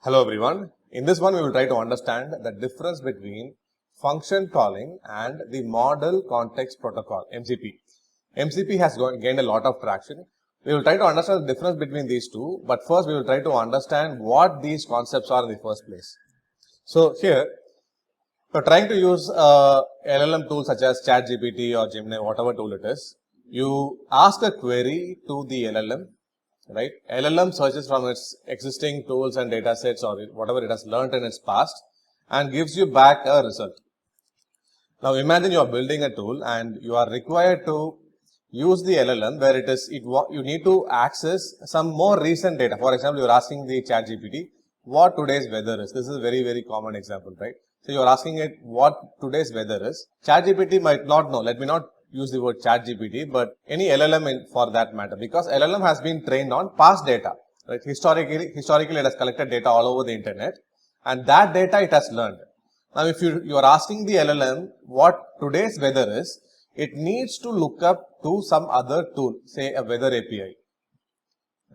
Hello everyone. In this one we will try to understand the difference between function calling and the model context protocol MCP. MCP has gained a lot of traction. We will try to understand the difference between these two, but first we will try to understand what these concepts are in the first place. So here we are trying to use LLM tools such as ChatGPT or Gemini, whatever tool it is. You ask a query to the LLM. Right? LLM searches from its existing tools and data sets or whatever it has learned in its past and gives you back a result. Now imagine you are building a tool and you are required to use the LLM where you need to access some more recent data. For example, you are asking the ChatGPT what today's weather is. This is a very common example, right? So you are asking it what today's weather is. ChatGPT might not know. Let me not use the word ChatGPT, but any LLM for that matter, because LLM has been trained on past data, right? Historically it has collected data all over the internet, and that data it has learned. Now, if you are asking the LLM what today's weather is, it needs to look up to some other tool, say a weather API,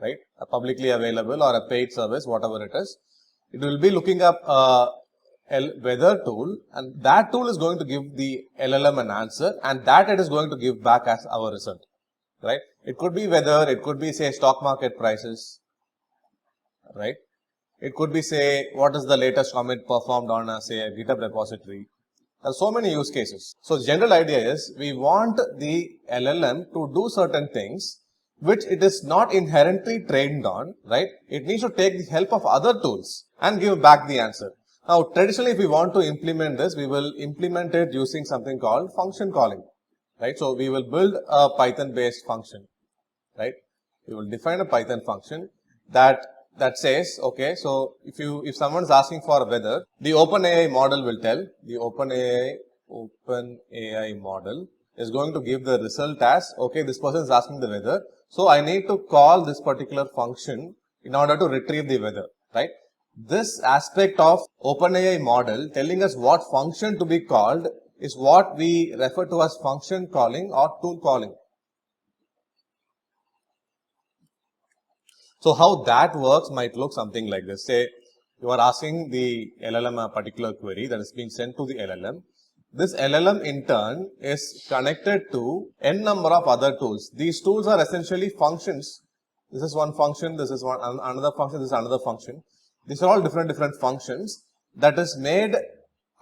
right? A publicly available or a paid service, whatever it is. It will be looking up weather tool, and that tool is going to give the LLM an answer, and that it is going to give back as our result, right? It could be weather, it could be say stock market prices, right? It could be say what is the latest commit performed on a say a GitHub repository. There are so many use cases. So the general idea is we want the LLM to do certain things which it is not inherently trained on, right? It needs to take the help of other tools and give back the answer. Now, traditionally, if we want to implement this, we will implement it using something called function calling, right? So, we will build a Python-based function, right? We will define a Python function that says, okay, so if someone is asking for weather, the OpenAI model will tell, the OpenAI model is going to give the result as, okay, this person is asking the weather, so I need to call this particular function in order to retrieve the weather, right? This aspect of OpenAI model telling us what function to be called is what we refer to as function calling or tool calling. So how that works might look something like this. Say you are asking the LLM a particular query that is being sent to the LLM. This LLM in turn is connected to n number of other tools. These tools are essentially functions. This is one function, this is another function, this is another function. These are all different functions that is made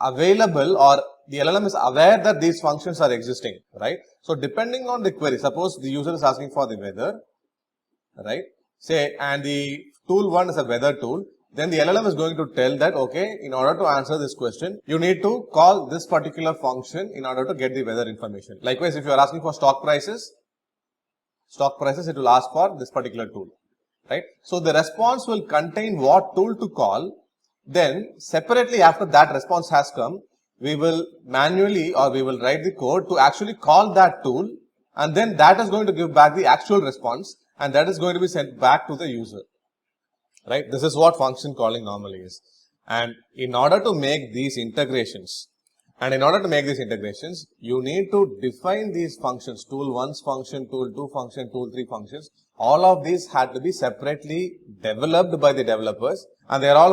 available, or the LLM is aware that these functions are existing, right? So depending on the query, suppose the user is asking for the weather, right? Say, and the tool 1 is a weather tool, then the LLM is going to tell that, okay, in order to answer this question, you need to call this particular function in order to get the weather information. Likewise, if you are asking for stock prices, it will ask for this particular tool, right? So the response will contain what tool to call. Then separately after that response has come, we will manually or we will write the code to actually call that tool, and then that is going to give back the actual response, and that is going to be sent back to the user, right? This is what function calling normally is. And in order to make these integrations, you need to define these functions, tool 1's function, tool 2 function, tool 3 functions. All of these had to be separately developed by the developers, and they are all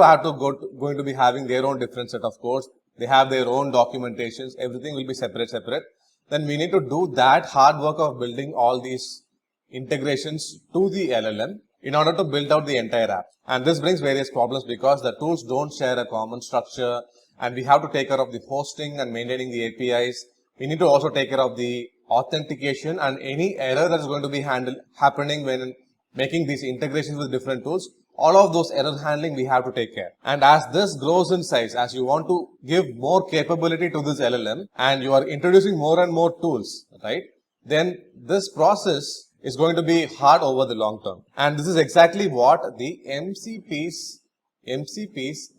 going to be having their own different set of codes. They have their own documentations. Everything will be separate. Then we need to do that hard work of building all these integrations to the LLM in order to build out the entire app. And this brings various problems because the tools don't share a common structure, and we have to take care of the hosting and maintaining the APIs. We need to also take care of the authentication and any error that is going to be happening when making these integrations with different tools. All of those error handling we have to take care. And as this grows in size, as you want to give more capability to this LLM and you are introducing more and more tools, right? Then this process is going to be hard over the long term. And this is exactly what the MCPs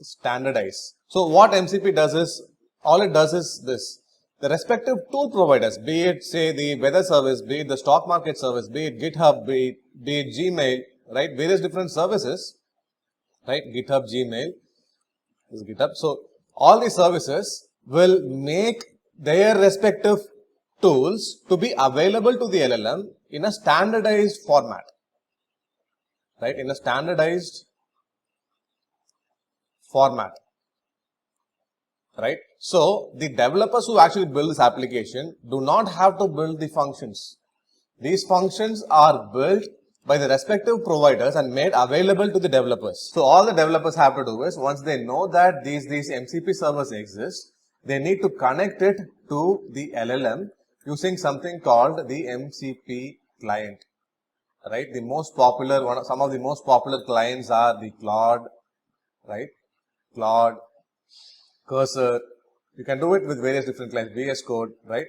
standardize. So what MCP does is, all it does is this. The respective tool providers, be it say the weather service, be it the stock market service, be it GitHub, be it Gmail, right? Various different services, right? GitHub, Gmail, this is GitHub. So all these services will make their respective tools to be available to the LLM in a standardized format, right? In a standardized format, right? So the developers who actually build this application do not have to build the functions. These functions are built by the respective providers and made available to the developers. So all the developers have to do is, once they know that these MCP servers exist, they need to connect it to the LLM using something called the MCP client, right? The most popular one, some of the most popular clients are the Claude, right? Claude, Cursor. You can do it with various different clients, VS Code, right?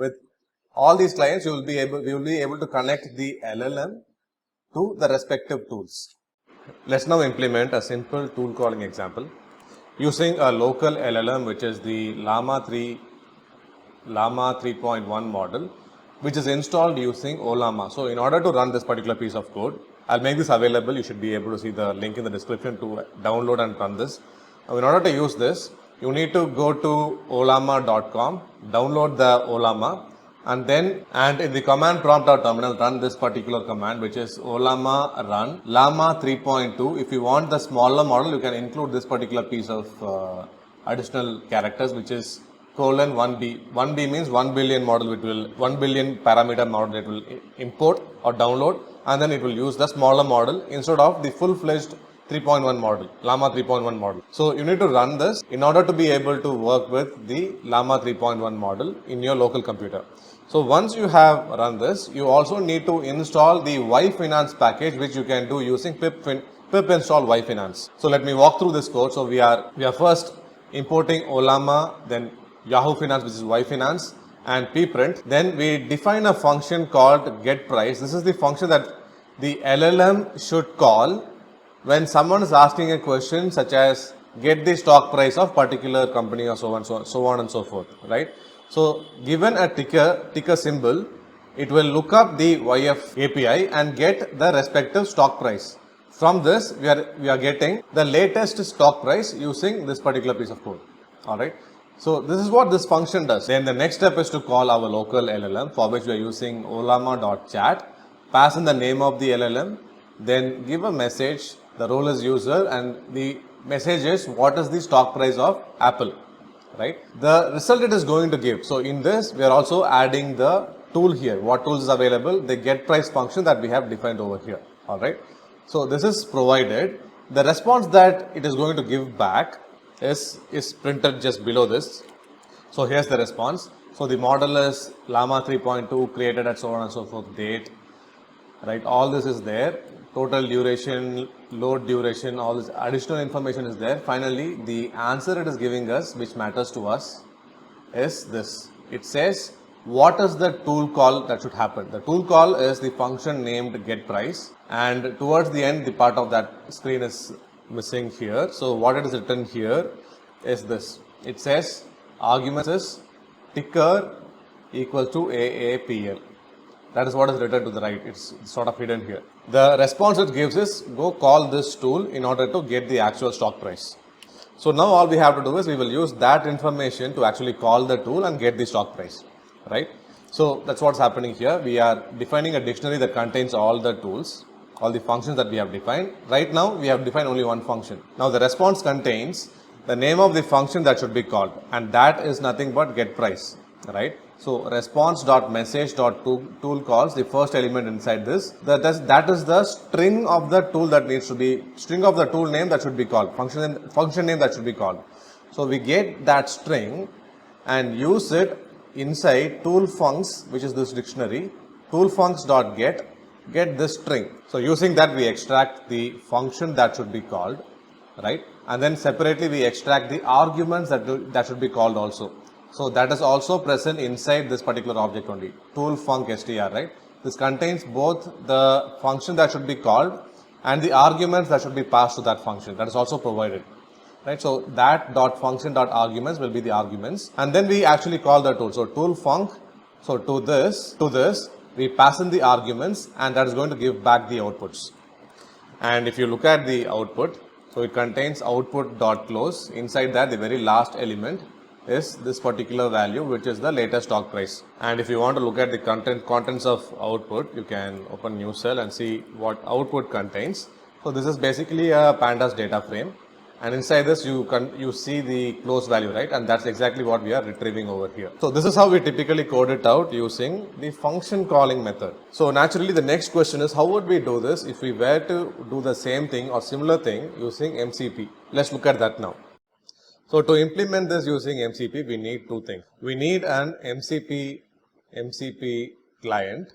With all these clients, we will be able to connect the LLM to the respective tools. Let's now implement a simple tool calling example using a local LLM, which is the Llama 3.1 model, which is installed using Ollama. So in order to run this particular piece of code, I'll make this available. You should be able to see the link in the description to download and run this. Now, in order to use this, you need to go to ollama.com, download the Ollama, and in the command prompt or terminal, run this particular command, which is Ollama run Llama 3.2. If you want the smaller model, you can include this particular piece of additional characters, which is :1b. 1b means 1 billion model, it will 1 billion parameter model it will import or download, and then it will use the smaller model instead of the full-fledged 3.1 model, Llama 3.1 model. So you need to run this in order to be able to work with the Llama 3.1 model in your local computer. So once you have run this, you also need to install the yfinance package, which you can do using pip install yfinance. So let me walk through this code. So we are first importing Ollama, then Yahoo Finance, which is yfinance, and pprint. Then we define a function called getPrice. This is the function that the LLM should call when someone is asking a question such as get the stock price of particular company or so on and so forth, right? So given a ticker symbol, it will look up the YF API and get the respective stock price. From this, we are getting the latest stock price using this particular piece of code. All right. So this is what this function does. Then the next step is to call our local LLM, for which we are using ollama.chat, pass in the name of the LLM, then give a message. The role is user, and the message is what is the stock price of Apple, right? The result it is going to give. So in this, we are also adding the tool here. What tools is available? The getPrice function that we have defined over here. All right. So this is provided. The response that it is going to give back is printed just below this. So here's the response. So the model is Llama 3.2 created at so on and so forth date, right? All this is there. Total duration, load duration, all this additional information is there. Finally, the answer it is giving us, which matters to us, is this. It says what is the tool call that should happen. The tool call is the function named getPrice, and towards the end, the part of that screen is missing here. So what it is written here is this. It says arguments is ticker equal to AAPL. That is what is written to the right. It's sort of hidden here. The response it gives is go call this tool in order to get the actual stock price. So now all we have to do is we will use that information to actually call the tool and get the stock price, right? So that's what's happening here. We are defining a dictionary that contains all the tools, all the functions that we have defined. Right now we have defined only one function. Now the response contains the name of the function that should be called, and that is nothing but getPrice, right? So response.message.tool calls the first element inside this. That is the string of the tool that needs to be, string of the tool name that should be called, function name that should be called. So we get that string and use it inside toolfuncs, which is this dictionary, toolfuncs.get this string. So using that we extract the function that should be called, right? And then separately we extract the arguments that should be called also. So that is also present inside this particular object only, toolfuncstr, right? This contains both the function that should be called and the arguments that should be passed to that function. That is also provided, right? So that .function.arguments will be the arguments, and then we actually call the tool. So toolfunc. So to this we pass in the arguments, and that is going to give back the outputs. And if you look at the output, so it contains output.close. Inside that, the very last element is this particular value, which is the latest stock price. And if you want to look at the contents of output, you can open new cell and see what output contains. So this is basically a pandas data frame, and inside this you see the close value, right? And that's exactly what we are retrieving over here. So this is how we typically code it out using the function calling method. So naturally the next question is, how would we do this if we were to do the same thing or similar thing using MCP? Let's look at that now. So to implement this using MCP, we need two things. We need an MCP client,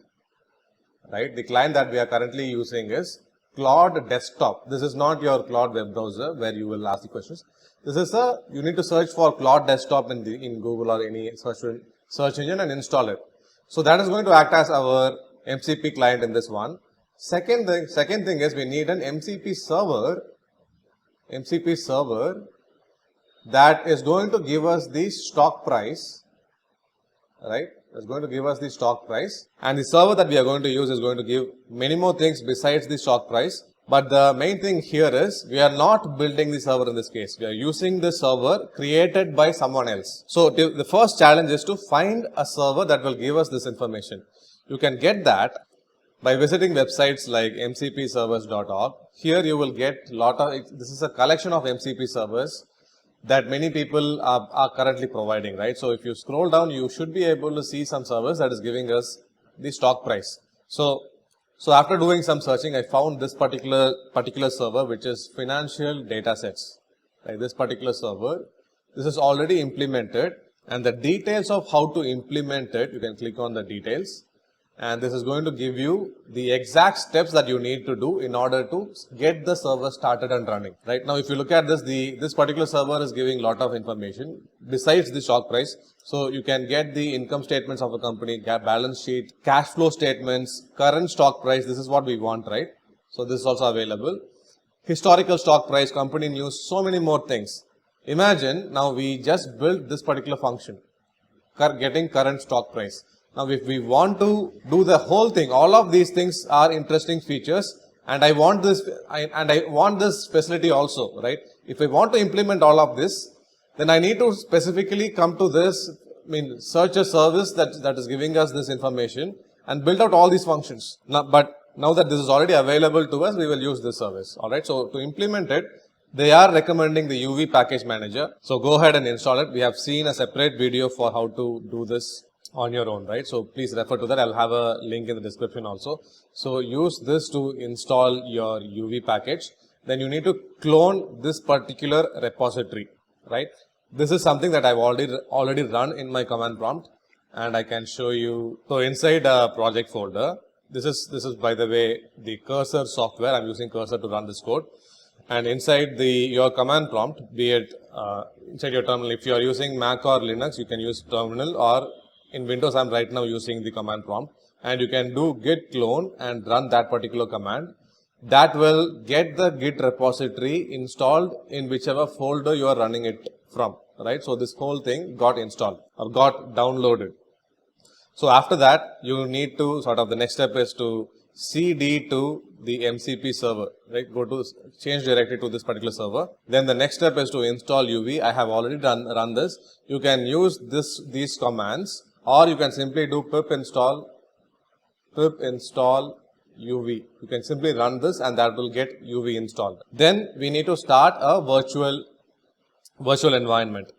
right? The client that we are currently using is Claude Desktop. This is not your Claude web browser where you will ask the questions. This is you need to search for Claude Desktop in Google or any search engine and install it. So that is going to act as our MCP client in this one. Second thing is we need an MCP server that is going to give us the stock price, right? It's going to give us the stock price, and the server that we are going to use is going to give many more things besides the stock price. But the main thing here is we are not building the server in this case. We are using the server created by someone else. So the first challenge is to find a server that will give us this information. You can get that by visiting websites like mcpservers.org. Here you will get this is a collection of MCP servers that many people are currently providing, right? So if you scroll down, you should be able to see some servers that is giving us the stock price. So after doing some searching, I found this particular server, which is financial datasets. Right? This particular server, this is already implemented, and the details of how to implement it, you can click on the details. And this is going to give you the exact steps that you need to do in order to get the server started and running. Right now, if you look at this, this particular server is giving a lot of information besides the stock price. So you can get the income statements of a company, balance sheet, cash flow statements, current stock price. This is what we want, right? So this is also available. Historical stock price, company news, so many more things. Imagine now we just built this particular function, getting current stock price. Now, if we want to do the whole thing, all of these things are interesting features, and I want this, facility also, right? If I want to implement all of this, then I need to specifically come to this, search a service that is giving us this information and build out all these functions. But now that this is already available to us, we will use this service, all right? So to implement it, they are recommending the UV package manager. So go ahead and install it. We have seen a separate video for how to do this on your own, right? So please refer to that. I'll have a link in the description also. So use this to install your UV package. Then you need to clone this particular repository, right? This is something that I've already run in my command prompt, and I can show you. So inside a project folder, this is by the way the Cursor software. I'm using Cursor to run this code, and inside your command prompt, be it inside your terminal. If you are using Mac or Linux, you can use terminal, or in Windows, I'm right now using the command prompt, and you can do git clone and run that particular command. That will get the git repository installed in whichever folder you are running it from, right? So this whole thing got installed or got downloaded. So after that, you need to the next step is to cd to the MCP server, right? Go to change directory to this particular server. Then the next step is to install UV. I have already run this. You can use these commands, or you can simply do pip install UV. You can simply run this and that will get UV installed. Then we need to start a virtual environment,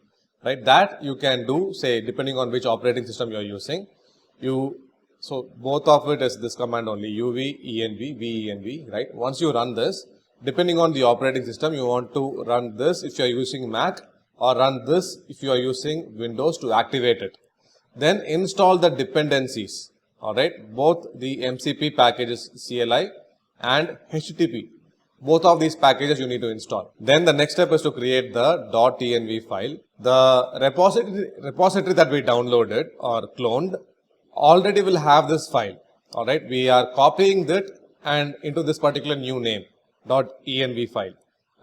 right? That you can do, say, depending on which operating system you are using. So both of it is this command only, UV, env, venv, right? Once you run this, depending on the operating system, you want to run this if you are using Mac, or run this if you are using Windows to activate it. Then install the dependencies, all right? Both the MCP packages CLI and HTTP. Both of these packages you need to install. Then the next step is to create the .env file. The repository that we downloaded or cloned already will have this file, all right? We are copying that and into this particular new name, .env file,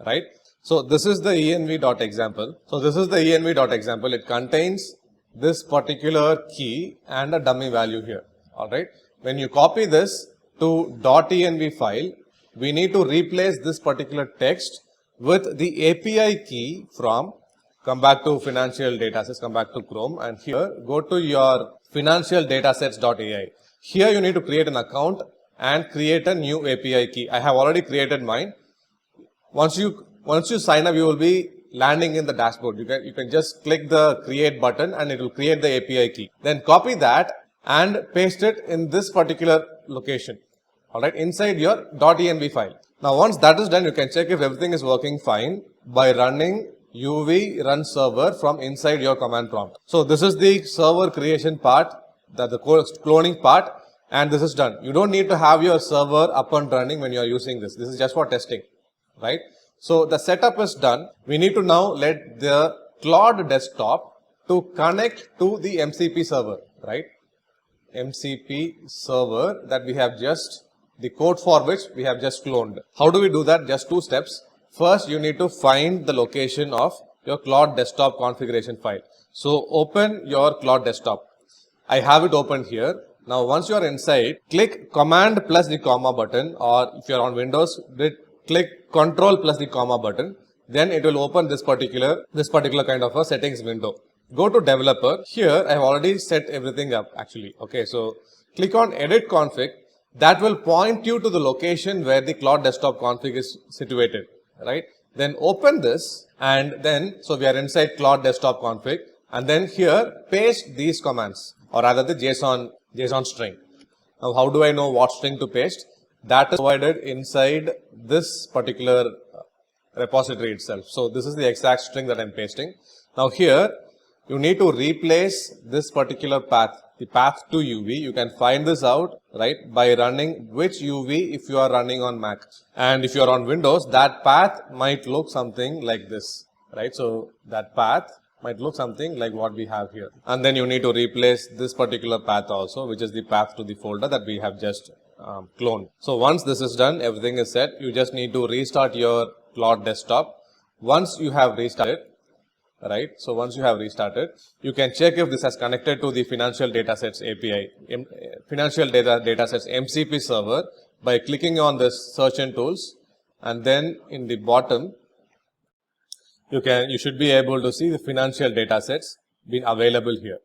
right? So this is the env.example. So this is the env.example. It contains this particular key and a dummy value here, all right? When you copy this to .env file, we need to replace this particular text with the API key from, come back to financial datasets, come back to Chrome, and here go to your financial datasets.ai. Here you need to create an account and create a new API key. I have already created mine. Once you Once you sign up, you will be landing in the dashboard. You can just click the create button and it will create the API key. Then copy that and paste it in this particular location. Alright, inside your .env file. Now once that is done, you can check if everything is working fine by running uv run server from inside your command prompt. So this is the server creation part, the cloning part, and this is done. You don't need to have your server up and running when you are using this. This is just for testing, right? So the setup is done. We need to now let the Claude desktop to connect to the MCP server, right? MCP server that we have just, the code for which we have just cloned. How do we do that? Just two steps. First, you need to find the location of your Claude desktop configuration file. So open your Claude desktop. I have it opened here. Now once you are inside, click command plus the comma button, or if you are on Windows, click control plus the comma button. Then it will open this particular kind of a settings window. Go to developer. Here I have already set everything up actually. Okay, so click on edit config. That will point you to the location where the Claude desktop config is situated, right? Then open this, and then, so we are inside Claude desktop config, and then here paste these commands, or rather the JSON string. Now how do I know what string to paste? That is provided inside this particular repository itself. So this is the exact string that I am pasting. Now here you need to replace this particular path, the path to UV. You can find this out, right, by running which UV if you are running on Mac. And if you are on Windows, that path might look something like this, right? So that path might look something like what we have here. And then you need to replace this particular path also, which is the path to the folder that we have just cloned. So once this is done, everything is set. You just need to restart your Claude desktop. Once you have restarted, right? So once you have restarted, you can check if this has connected to the financial datasets API, financial datasets MCP server by clicking on this search and tools, and then in the bottom, you should be able to see the financial datasets being available here,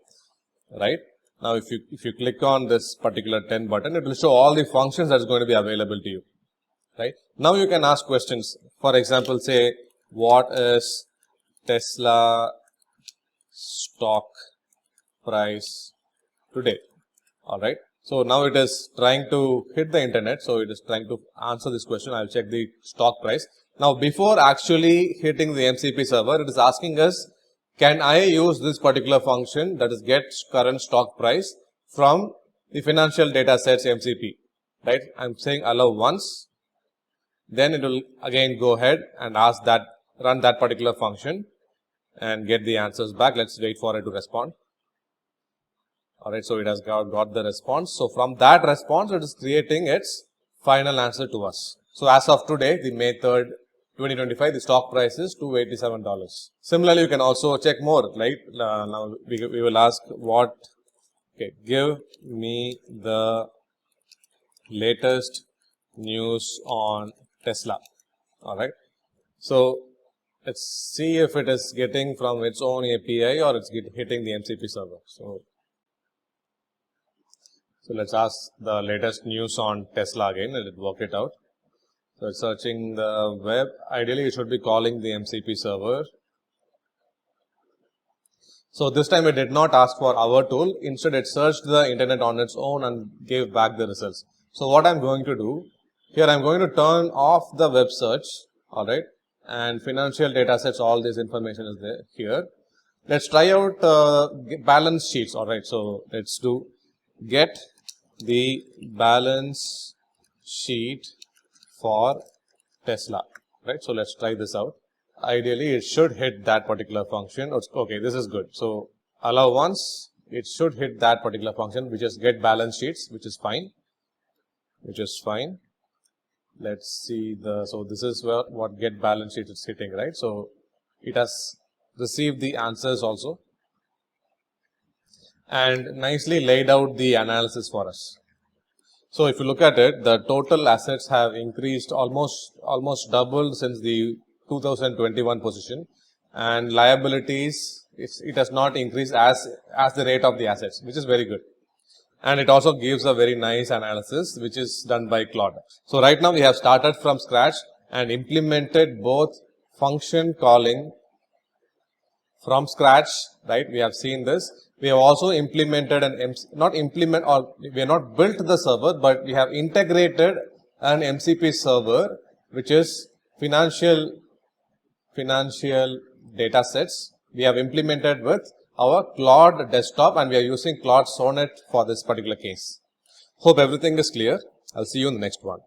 right? Now if you click on this particular 10 button, it will show all the functions that's going to be available to you, right? Now you can ask questions. For example, say, what is Tesla stock price today? All right. So now it is trying to hit the internet. So it is trying to answer this question. I'll check the stock price. Now before actually hitting the MCP server, it is asking us, can I use this particular function, that is get current stock price from the financial datasets MCP, right? I'm saying allow once. Then it will again go ahead and ask that, run that particular function and get the answers back. Let's wait for it to respond. Alright, so it has got the response. So from that response, it is creating its final answer to us. So as of today, the May 3rd, 2025, the stock price is $287. Similarly, you can also check more, right? Now we will ask what, okay, give me the latest news on Tesla. Alright. So let's see if it is getting from its own API or it's hitting the MCP server. So let's ask the latest news on Tesla again. Let it work it out. So it's searching the web. Ideally, it should be calling the MCP server. So this time it did not ask for our tool. Instead, it searched the internet on its own and gave back the results. So what I'm going to do, here I'm going to turn off the web search. Alright. And financial datasets, all this information is there here. Let's try out balance sheets. Alright. So let's do get the balance sheet for Tesla, right? So let's try this out. Ideally, it should hit that particular function. Okay, this is good. So allow once, it should hit that particular function, which is get balance sheets, which is fine. Let's see so this is what get balance sheet is hitting, right? So it has received the answers also and nicely laid out the analysis for us. So if you look at it, the total assets have increased almost doubled since the 2021 position, and liabilities, it has not increased as the rate of the assets, which is very good. And it also gives a very nice analysis, which is done by Claude. So right now we have started from scratch and implemented both function calling from scratch, right? We have seen this. We have also implemented not built the server, but we have integrated an MCP server, which is financial data sets. We have implemented with our Claude desktop, and we are using Claude Sonnet for this particular case. Hope everything is clear. I'll see you in the next one.